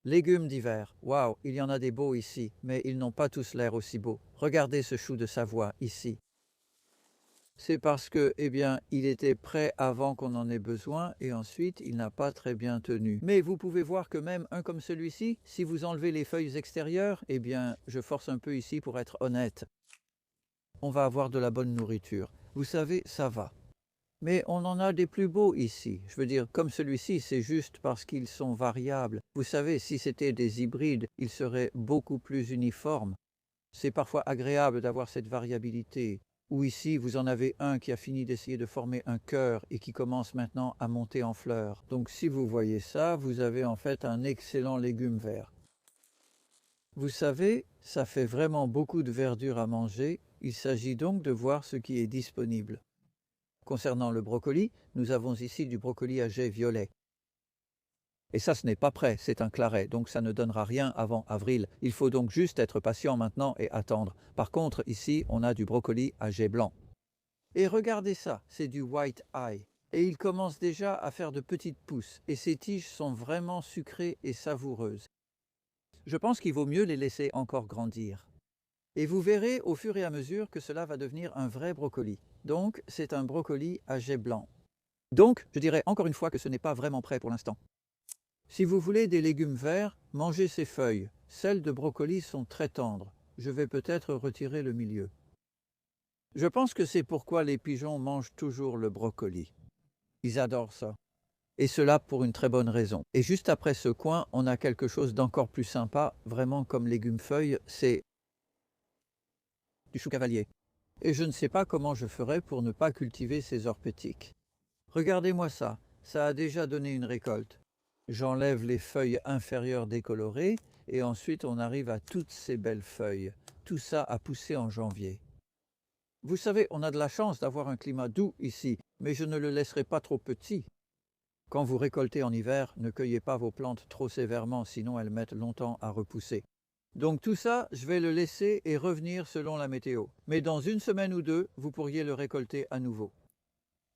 Légumes d'hiver. Waouh, il y en a des beaux ici, mais ils n'ont pas tous l'air aussi beaux. Regardez ce chou de Savoie ici. C'est parce que, eh bien, il était prêt avant qu'on en ait besoin et ensuite il n'a pas très bien tenu. Mais vous pouvez voir que même un comme celui-ci, si vous enlevez les feuilles extérieures, eh bien, je force un peu ici pour être honnête. On va avoir de la bonne nourriture. Vous savez, ça va. Mais on en a des plus beaux ici. Je veux dire, comme celui-ci, c'est juste parce qu'ils sont variables. Vous savez, si c'était des hybrides, ils seraient beaucoup plus uniformes. C'est parfois agréable d'avoir cette variabilité. Ou ici, vous en avez un qui a fini d'essayer de former un cœur et qui commence maintenant à monter en fleurs. Donc si vous voyez ça, vous avez en fait un excellent légume vert. Vous savez, ça fait vraiment beaucoup de verdure à manger. Il s'agit donc de voir ce qui est disponible. Concernant le brocoli, nous avons ici du brocoli à jet violet. Et ça, ce n'est pas prêt, c'est un claret, donc ça ne donnera rien avant avril. Il faut donc juste être patient maintenant et attendre. Par contre, ici, on a du brocoli à jet blanc. Et regardez ça, c'est du white eye. Et il commence déjà à faire de petites pousses, et ces tiges sont vraiment sucrées et savoureuses. Je pense qu'il vaut mieux les laisser encore grandir. Et vous verrez au fur et à mesure que cela va devenir un vrai brocoli. Donc, c'est un brocoli à jet blanc. Donc, je dirais encore une fois que ce n'est pas vraiment prêt pour l'instant. Si vous voulez des légumes verts, mangez ces feuilles. Celles de brocoli sont très tendres. Je vais peut-être retirer le milieu. Je pense que c'est pourquoi les pigeons mangent toujours le brocoli. Ils adorent ça. Et cela pour une très bonne raison. Et juste après ce coin, on a quelque chose d'encore plus sympa, vraiment comme légumes feuilles, c'est du chou cavalier. Et je ne sais pas comment je ferai pour ne pas cultiver ces orpétiques. Regardez-moi ça, ça a déjà donné une récolte. J'enlève les feuilles inférieures décolorées et ensuite on arrive à toutes ces belles feuilles. Tout ça a poussé en janvier. Vous savez, on a de la chance d'avoir un climat doux ici, mais je ne le laisserai pas trop petit. Quand vous récoltez en hiver, ne cueillez pas vos plantes trop sévèrement, sinon elles mettent longtemps à repousser. Donc tout ça, je vais le laisser et revenir selon la météo. Mais dans une semaine ou deux, vous pourriez le récolter à nouveau.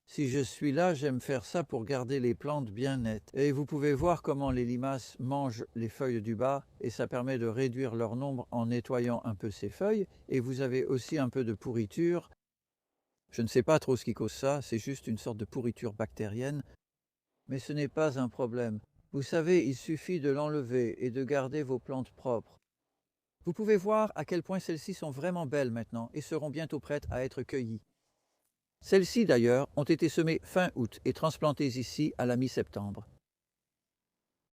Si je suis là, j'aime faire ça pour garder les plantes bien nettes. Et vous pouvez voir comment les limaces mangent les feuilles du bas et ça permet de réduire leur nombre en nettoyant un peu ces feuilles. Et vous avez aussi un peu de pourriture. Je ne sais pas trop ce qui cause ça, c'est juste une sorte de pourriture bactérienne. Mais ce n'est pas un problème. Vous savez, il suffit de l'enlever et de garder vos plantes propres. Vous pouvez voir à quel point celles-ci sont vraiment belles maintenant et seront bientôt prêtes à être cueillies. Celles-ci d'ailleurs ont été semées fin août et transplantées ici à la mi-septembre.